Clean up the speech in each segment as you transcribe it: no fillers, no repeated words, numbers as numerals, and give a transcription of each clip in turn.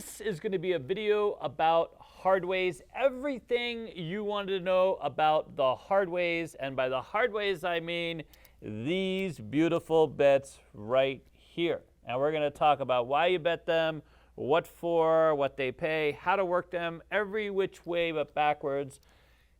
This is going to be a video about Hardways, everything you wanted to know about the Hardways, and by the Hardways I mean these beautiful bets right here. And we're going to talk about why you bet them, what for, what they pay, how to work them, every which way but backwards.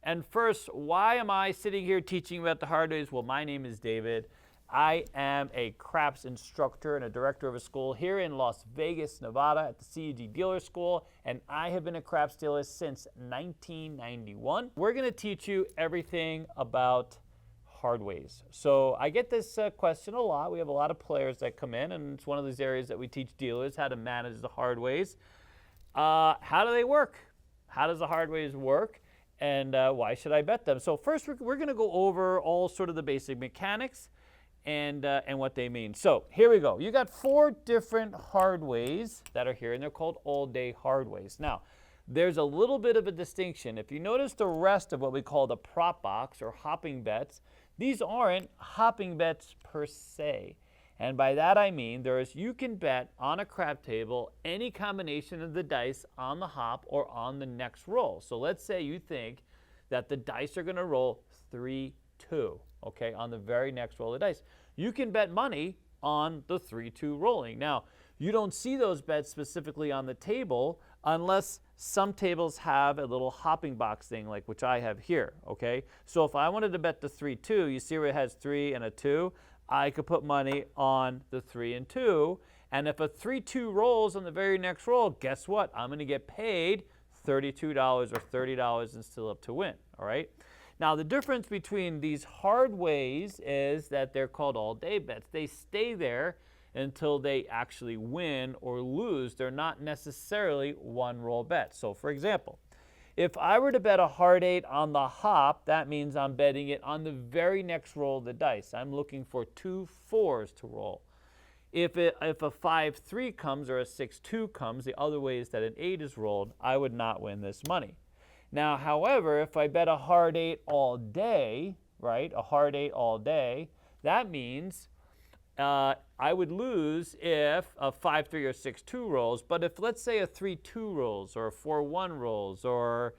And first, why am I sitting here teaching about the Hardways? Well, my name is David. I am a craps instructor and a director of a school here in Las Vegas, Nevada at the CEG Dealer School, and I have been a craps dealer since 1991. We're going to teach you everything about Hardways. So I get this question a lot. We have a lot of players that come in, and it's one of these areas that we teach dealers how to manage the Hardways. How do they work? How does the Hardways work? And why should I bet them? So first, we're going to go over all sort of the basic mechanics and what they mean. So here we go. You got 4 different Hardways that are here, and they're called all-day Hardways. Now, there's a little bit of a distinction. If you notice the rest of what we call the prop box or hopping bets, these aren't hopping bets per se. And by that I mean you can bet on a crap table any combination of the dice on the hop or on the next roll. So let's say you think that the dice are going to roll 3-2, okay, on the very next roll of dice. You can bet money on the 3-2 rolling. Now, you don't see those bets specifically on the table unless some tables have a little hopping box thing like which I have here, okay? So if I wanted to bet the 3-2, you see where it has 3 and a 2, I could put money on the 3 and 2, and if a 3-2 rolls on the very next roll, guess what? I'm going to get paid $32 or $30 and still up to win, all right? Now, the difference between these Hardways is that they're called all-day bets. They stay there until they actually win or lose. They're not necessarily one-roll bets. So, for example, if I were to bet a hard 8 on the hop, that means I'm betting it on the very next roll of the dice. I'm looking for 2 4s to roll. If a 5-3 comes or a 6-2 comes, the other way is that an 8 is rolled, I would not win this money. Now, however, if I bet a hard 8 all day, right, a hard 8 all day, that means I would lose if a 5-3 or 6-2 rolls, but if, let's say, a 3-2 rolls or a 4-1 rolls or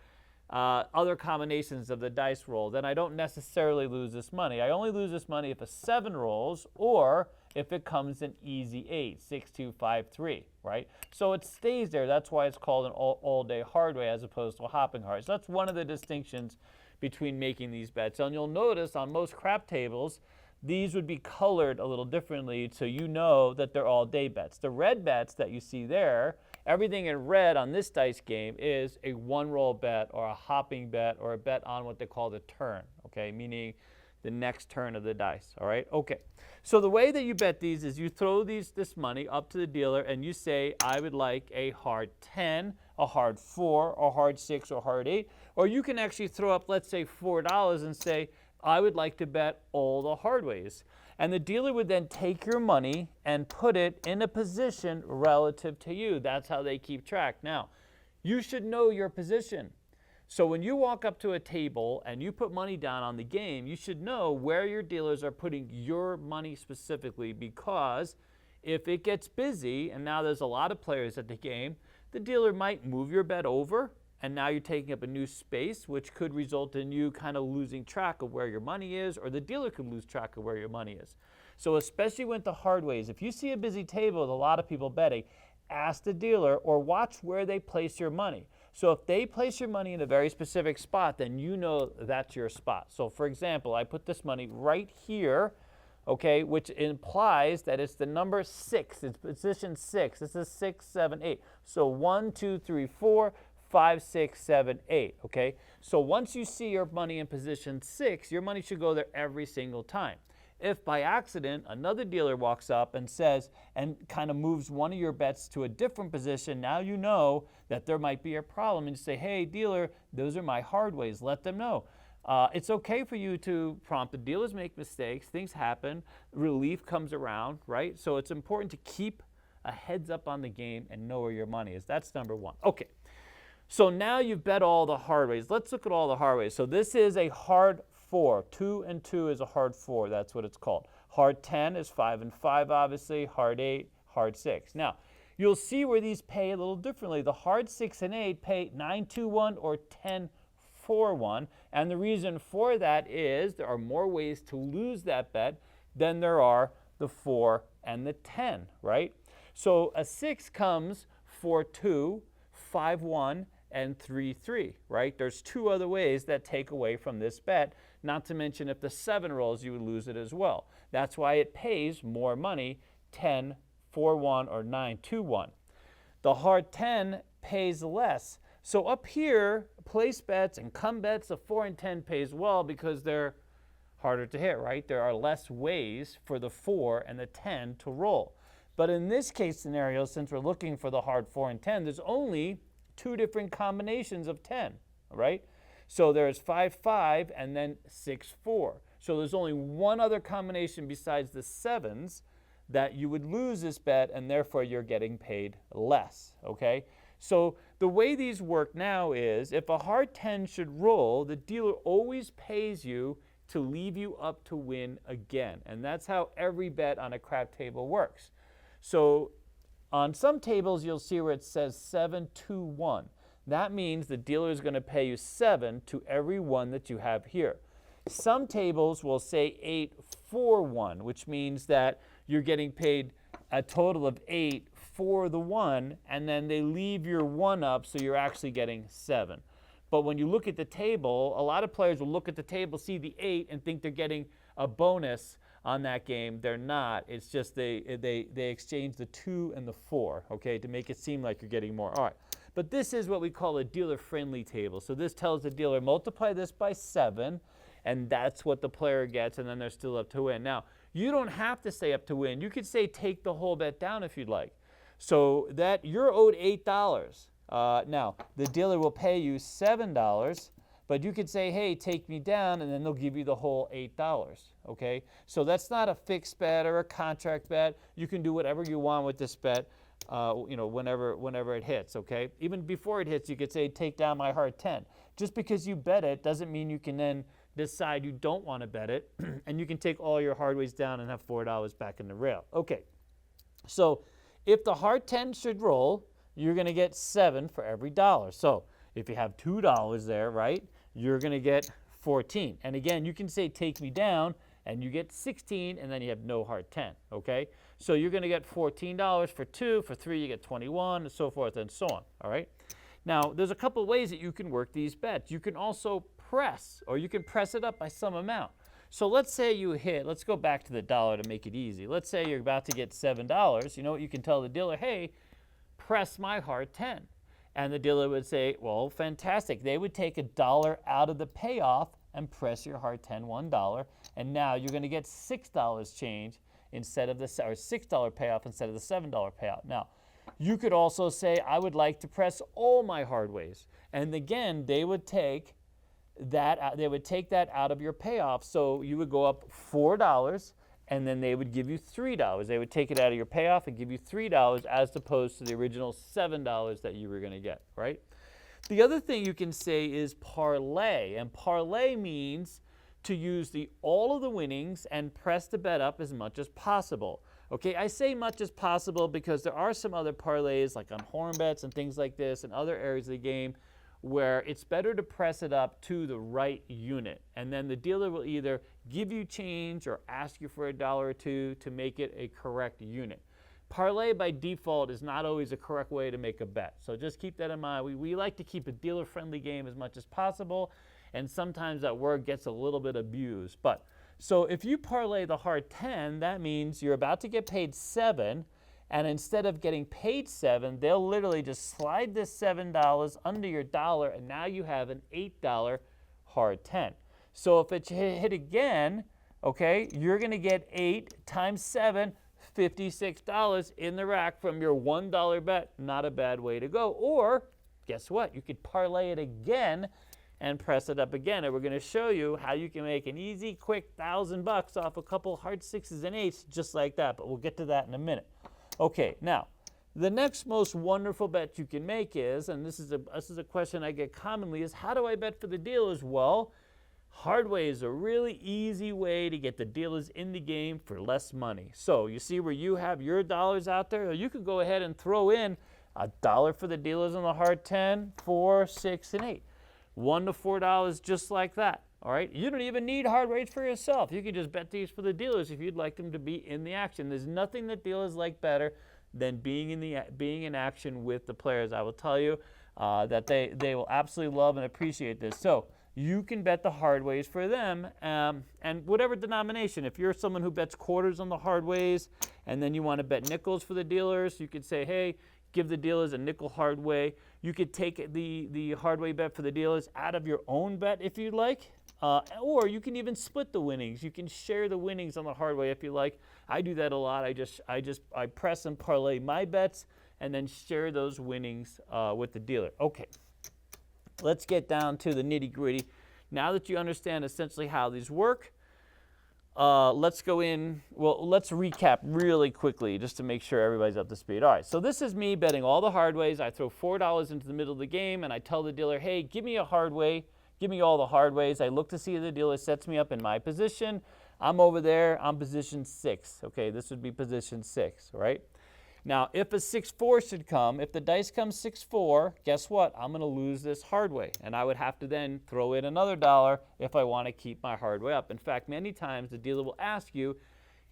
other combinations of the dice roll, then I don't necessarily lose this money. I only lose this money if a 7 rolls or if it comes an easy 8, 6-2, 5-3, right? So it stays there. That's why it's called an all-day Hardway as opposed to a hopping hard. So that's one of the distinctions between making these bets. And you'll notice on most crap tables, these would be colored a little differently so you know that they're all-day bets. The red bets that you see there, everything in red on this dice game is a one-roll bet or a hopping bet or a bet on what they call the turn, okay, meaning the next turn of the dice, all right? Okay, so the way that you bet these is you throw this money up to the dealer and you say, I would like a hard 10, a hard 4, a hard 6, or hard 8, or you can actually throw up, let's say, $4 and say, I would like to bet all the Hardways. And the dealer would then take your money and put it in a position relative to you. That's how they keep track. Now, you should know your position. So when you walk up to a table and you put money down on the game, you should know where your dealers are putting your money specifically, because if it gets busy and now there's a lot of players at the game, the dealer might move your bet over, and now you're taking up a new space, which could result in you kind of losing track of where your money is, or the dealer could lose track of where your money is. So especially with the Hardways, if you see a busy table with a lot of people betting, ask the dealer or watch where they place your money. So if they place your money in a very specific spot, then you know that's your spot. So for example, I put this money right here, okay, which implies that it's the number 6. It's position 6. This is 6, 7, 8. So 1, 2, 3, 4, 5, 6, 7, 8, okay? So once you see your money in position 6, your money should go there every single time. If by accident another dealer walks up and says, and kind of moves one of your bets to a different position, now you know that there might be a problem, and you say, hey dealer, those are my Hardways, let them know. It's okay for you to prompt the dealers. Make mistakes, things happen, relief comes around, right? So it's important to keep a heads up on the game and know where your money is. That's number 1. Okay. So now you've bet all the Hardways. Let's look at all the Hardways. So this is a hard 4. 2 and 2 is a hard 4. That's what it's called. Hard 10 is 5 and 5, obviously. Hard 8, hard 6. Now, you'll see where these pay a little differently. The hard 6 and 8 pay 9-2-1 or 10-4-1. And the reason for that is there are more ways to lose that bet than there are the 4 and the 10, right? So a 6 comes 4-2, 5-1, and 3-3, right? There's 2 other ways that take away from this bet, not to mention if the 7 rolls, you would lose it as well. That's why it pays more money, 10-4-1 or 9-2-1. The hard 10 pays less. So up here, place bets and come bets, the 4 and 10 pays well because they're harder to hit, right? There are less ways for the 4 and the 10 to roll. But in this case scenario, since we're looking for the hard 4 and 10, there's only 2 different combinations of 10, right? So there's 5-5 and then 6-4. So there's only one other combination besides the 7s that you would lose this bet, and therefore you're getting paid less, okay? So the way these work now is if a hard 10 should roll, the dealer always pays you to leave you up to win again. And that's how every bet on a crap table works. So on some tables, you'll see where it says 7-2-1. That means the dealer is going to pay you 7 to every one that you have here. Some tables will say 8-4-1, which means that you're getting paid a total of 8 for the 1, and then they leave your 1 up, so you're actually getting 7. But when you look at the table, a lot of players will look at the table, see the 8, and think they're getting a bonus on that game. They're not. It's just they exchange the 2 and the 4, okay, to make it seem like you're getting more. All right. But this is what we call a dealer-friendly table. So this tells the dealer, multiply this by 7, and that's what the player gets, and then they're still up to win. Now, you don't have to stay up to win. You could say take the whole bet down if you'd like. So that you're owed $8. Now, the dealer will pay you $7, but you could say, hey, take me down, and then they'll give you the whole $8, okay? So that's not a fixed bet or a contract bet. You can do whatever you want with this bet, whenever it hits, okay? Even before it hits, you could say, take down my hard 10. Just because you bet it doesn't mean you can then decide you don't want to bet it, and you can take all your hardways down and have $4 back in the rail. Okay, so if the hard 10 should roll, you're going to get 7 for every dollar. So if you have $2 there, right, you're going to get 14. And again, you can say take me down, and you get 16, and then you have no hard 10, okay? So you're going to get $14 for 2, for 3 you get 21, and so forth and so on, all right? Now, there's a couple ways that you can work these bets. You can also press, or you can press it up by some amount. So let's say you hit, let's go back to the dollar to make it easy. Let's say you're about to get $7. You know what you can tell the dealer? Hey, press my hard 10. And the dealer would say, well, fantastic. They would take $1 out of the payoff and press your hard 10 $1. And now you're going to get $6 change instead of the, or $6 payoff instead of the $7 payout. Now, you could also say, I would like to press all my hardways. And again, they would take that out of your payoff. So you would go up $4, and then they would give you $3. They would take it out of your payoff and give you $3 as opposed to the original $7 that you were going to get, right? The other thing you can say is parlay. And parlay means to use all of the winnings and press the bet up as much as possible. Okay, I say much as possible because there are some other parlays like on horn bets and things like this and other areas of the game where it's better to press it up to the right unit. And then the dealer will either give you change or ask you for $1 or $2 to make it a correct unit. Parlay by default is not always a correct way to make a bet. So just keep that in mind. We like to keep a dealer-friendly game as much as possible, and sometimes that word gets a little bit abused. But so if you parlay the hard 10, that means you're about to get paid 7, and instead of getting paid 7, they'll literally just slide this $7 under your dollar, and now you have an $8 hard 10. So if it's hit again, okay, you're going to get 8 times 7, $56 in the rack from your $1 bet. Not a bad way to go. Or guess what? You could parlay it again and press it up again. And we're going to show you how you can make an easy, quick $1,000 off a couple hard 6s and 8s just like that. But we'll get to that in a minute. Okay, now, the next most wonderful bet you can make is, and this is a question I get commonly, is how do I bet for the dealers? Well, Hardway is a really easy way to get the dealers in the game for less money. So you see where you have your dollars out there, you could go ahead and throw in $1 for the dealers on the hard 10, 4, 6, and 8. $1 to $4 just like that. All right, you don't even need Hardways for yourself. You can just bet these for the dealers if you'd like them to be in the action. There's nothing that dealers like better than being in action with the players. I will tell you that they will absolutely love and appreciate this. So you can bet the Hardways for them, and whatever denomination. If you're someone who bets quarters on the Hardways, and then you want to bet nickels for the dealers, you could say, hey, give the dealers a nickel Hardway. You could take the Hardway bet for the dealers out of your own bet if you'd like. Or you can even split the winnings. You can share the winnings on the Hardway if you like. I do that a lot. I press and parlay my bets and then share those winnings with the dealer. Okay, let's get down to the nitty gritty. Now that you understand essentially how these work, let's go in. Well, let's recap really quickly just to make sure everybody's up to speed. All right, so this is me betting all the Hardways. I throw $4 into the middle of the game and I tell the dealer, hey, give me a Hardway. Give me all the Hardways. I look to see if the dealer sets me up in my position. I'm over there. I'm position 6. Okay, this would be position 6, right? Now, if a 6-4 should come, if the dice comes 6-4, guess what? I'm going to lose this Hardway, and I would have to then throw in another $1 if I want to keep my Hardway up. In fact, many times the dealer will ask you,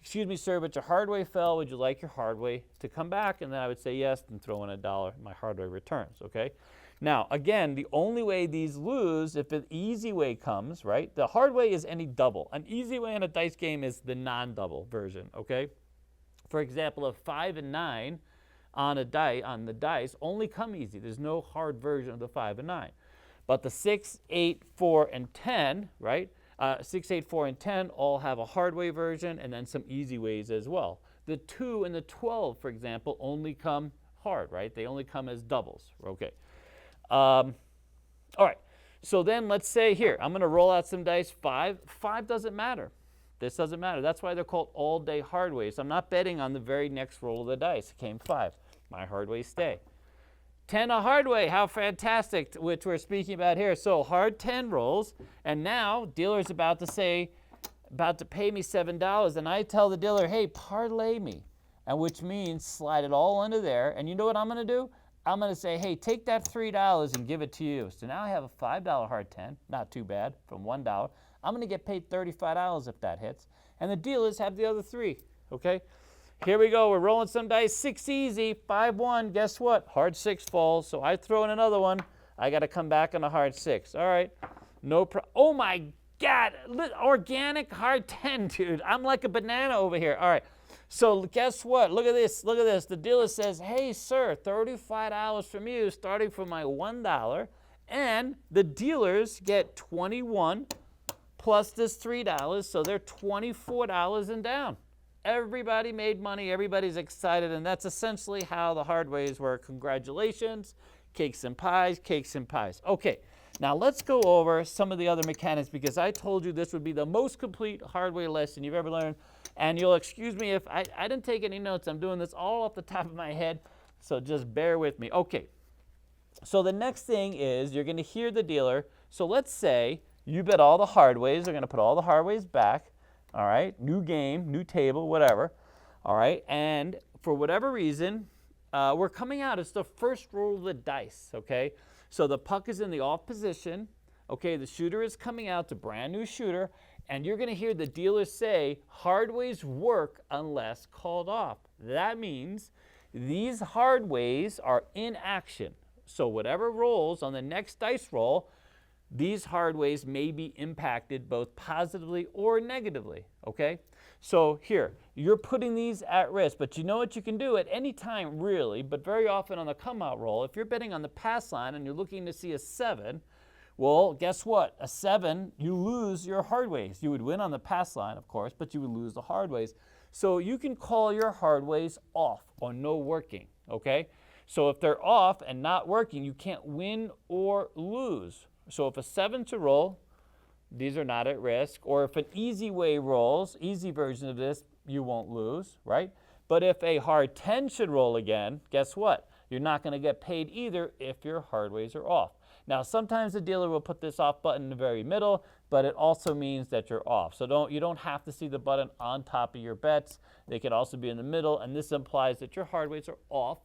excuse me, sir, but your Hardway fell. Would you like your Hardway to come back? And then I would say yes, and throw in $1. My Hardway returns, okay? Now, again, the only way these lose, if an easy way comes, right? The Hardway is any double. An easy way in a dice game is the non-double version, okay? For example, a 5 and 9 on the dice only come easy. There's no hard version of the 5 and 9. But the 6, 8, 4, and 10, right? 6, 8, 4, and 10 all have a Hardway version and then some easy ways as well. The 2 and the 12, for example, only come hard, right? They only come as doubles, okay? All right, so then let's say here, I'm going to roll out some dice. 5 doesn't matter. This doesn't matter. That's why they're called all-day Hardways. I'm not betting on the very next roll of the dice. It came 5. My Hardways stay. 10 a Hardway. How fantastic, which we're speaking about here. So hard 10 rolls, and now dealer's about to pay me $7, and I tell the dealer, hey, parlay me, and which means slide it all under there, and you know what I'm going to do? I'm going to say, hey, take that $3 and give it to you. So now I have a $5 hard 10, not too bad, from $1. I'm going to get paid $35 if that hits. And the dealers have the other 3, okay? Here we go. We're rolling some dice. 6 easy, 5-1. Guess what? Hard 6 falls, so I throw in another one. I got to come back on a hard 6. All right. Oh, my God. Organic hard 10, dude. I'm like a banana over here. All right. So guess what? Look at this. Look at this. The dealer says, hey, sir, $35 from you starting from my $1. And the dealers get 21 plus this $3, so they're $24 and down. Everybody made money. Everybody's excited, and that's essentially how the Hardways work. Congratulations. Cakes and pies, cakes and pies. Okay, now let's go over some of the other mechanics because I told you this would be the most complete Hardway lesson you've ever learned. And you'll excuse me if I didn't take any notes. I'm doing this all off the top of my head, so just bear with me. Okay, so the next thing is you're going to hear the dealer. So let's say you bet all the Hardways. They're going to put all the Hardways back. All right, new game, new table, whatever. All right, and for whatever reason, we're coming out. It's the first roll of the dice, okay? So the puck is in the off position. Okay, the shooter is coming out, it's a brand new shooter, and you're going to hear the dealer say, Hardways work unless called off. That means these Hardways are in action. So whatever rolls on the next dice roll, these Hardways may be impacted both positively or negatively, okay? So here, you're putting these at risk, but you know what you can do at any time, really, but very often on the come-out roll, if you're betting on the pass line and you're looking to see a 7, well, guess what? A 7, you lose your Hardways. You would win on the pass line, of course, but you would lose the Hardways. So you can call your Hardways off or no working, okay? So if they're off and not working, you can't win or lose. So if a 7 to roll, these are not at risk. Or if an easy way rolls, easy version of this, you won't lose, right? But if a hard 10 should roll again, guess what? you're not going to get paid either if your hardways are off. Now, sometimes the dealer will put this off button in the very middle, but it also means that you're off. So you don't have to see the button on top of your bets. They could also be in the middle, and this implies that your hardways are off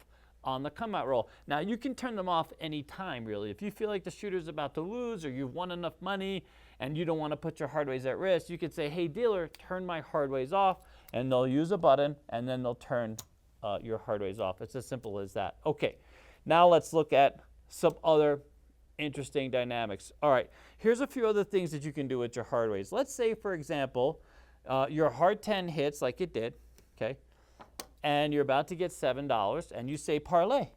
on the come out roll. Now, you can turn them off anytime, really. If you feel like the shooter's about to lose or you've won enough money and you don't want to put your hardways at risk, you could say, hey, dealer, turn my hardways off, and they'll use a button, and then they'll turn your hardways off. It's as simple as that. Okay, now let's look at some other interesting dynamics. All right, here's a few other things that you can do with your hardways. Let's say, for example, your hard 10 hits like it did, okay, and you're about to get $7, and you say parlay,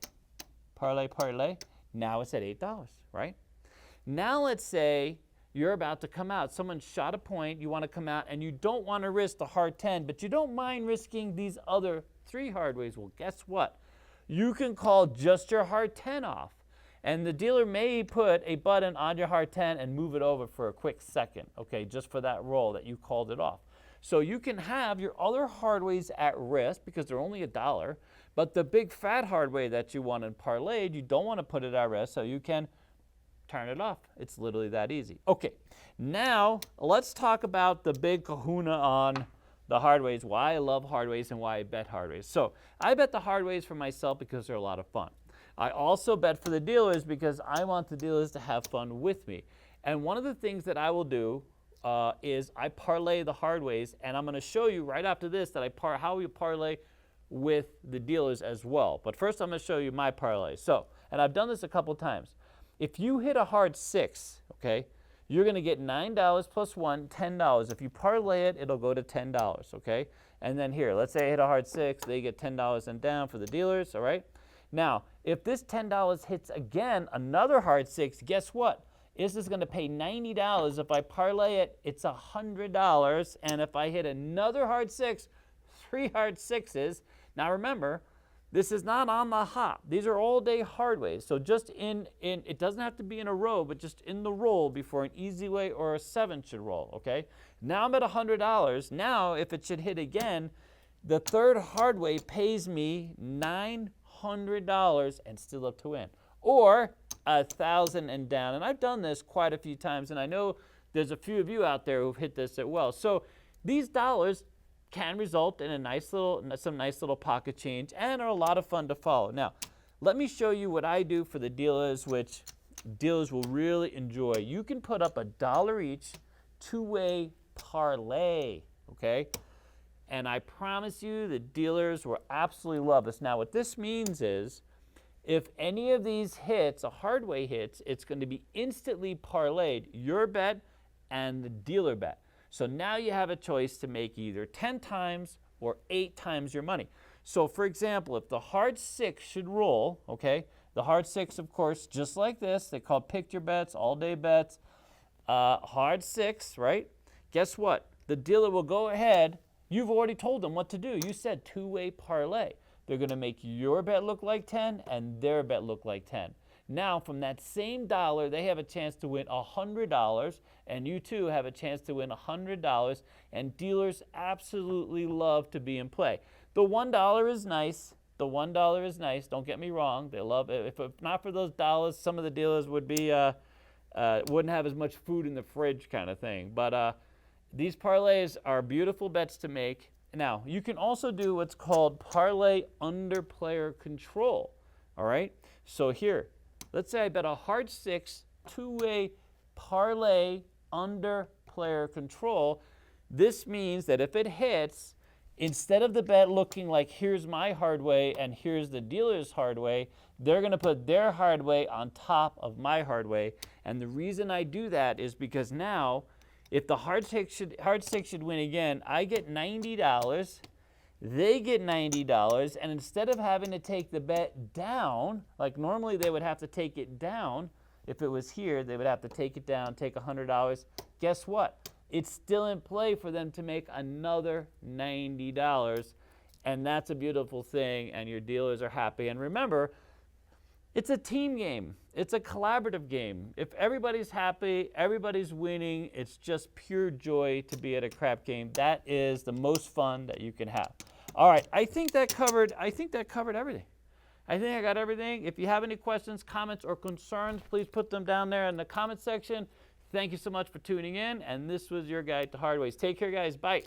parlay, parlay. Now it's at $8, right? Now let's say you're about to come out. Someone shot a point, you want to come out, and you don't want to risk the hard 10, but you don't mind risking these other 3 hardways. Well, guess what? You can call just your hard 10 off. And the dealer may put a button on your hard 10 and move it over for a quick second, okay, just for that roll that you called it off. So you can have your other hardways at risk because they're only $1, but the big fat hardway that you want in parlayed, you don't want to put it at risk, so you can turn it off. It's literally that easy. Okay, now let's talk about the big kahuna on the hardways, why I love hardways and why I bet hardways. So I bet the hardways for myself because they're a lot of fun. I also bet for the dealers because I want the dealers to have fun with me. And one of the things that I will do is I parlay the hardways, and I'm going to show you right after this that how we parlay with the dealers as well. But first I'm going to show you my parlay. So, and I've done this a couple times. If you hit a hard 6, okay, you're going to get $9 plus 1, $10. If you parlay it, it'll go to $10, okay? And then here, let's say I hit a hard 6, they get $10 and down for the dealers, all right? Now, if this $10 hits again another hard 6, guess what? This is going to pay $90. If I parlay it, it's $100. And if I hit another hard 6, 3 hard 6s. Now remember, this is not on the hop. These are all day hardways. So just it doesn't have to be in a row, but just in the roll before an easy way or a 7 should roll, okay? Now I'm at $100. Now, if it should hit again, the third hardway pays me $900 and still up to win. Or 1,000 and down. And I've done this quite a few times, and I know there's a few of you out there who've hit this as well. So these dollars can result in some nice little pocket change and are a lot of fun to follow. Now, let me show you what I do for the dealers, which dealers will really enjoy. You can put up $1 each, 2-way parlay, okay? And I promise you the dealers will absolutely love this. Now, what this means is if any of these hits, a hardway hits, it's going to be instantly parlayed, your bet and the dealer bet. So now you have a choice to make either 10 times or 8 times your money. So for example, if the hard 6 should roll, okay, the hard 6, of course, just like this, they call picture bets, all day bets, hard 6, right? Guess what? The dealer will go ahead. You've already told them what to do. You said 2-way parlay. They're going to make your bet look like 10 and their bet look like 10. Now, from that same dollar, they have a chance to win $100, and you too have a chance to win $100, and dealers absolutely love to be in play. The $1 is nice. The $1 is nice. Don't get me wrong. They love it. If not for those dollars, some of the dealers would be wouldn't have as much food in the fridge kind of thing. But these parlays are beautiful bets to make. Now, you can also do what's called parlay under player control, all right? So here, let's say I bet a hard 6, 2-way parlay under player control. This means that if it hits, instead of the bet looking like here's my hardway and here's the dealer's hardway, they're going to put their hardway on top of my hardway. And the reason I do that is because now, if the hard 6 should win again, I get $90, they get $90, and instead of having to take the bet down, like normally they would have to take it down, if it was here, they would have to take it down, take $100. Guess what? It's still in play for them to make another $90, and that's a beautiful thing, and your dealers are happy. And remember, it's a team game. It's a collaborative game. If everybody's happy, everybody's winning, it's just pure joy to be at a crap game. That is the most fun that you can have. All right, I think that covered everything. I think I got everything. If you have any questions, comments, or concerns, please put them down there in the comment section. Thank you so much for tuning in, and this was your guide to Hardways. Take care, guys. Bye.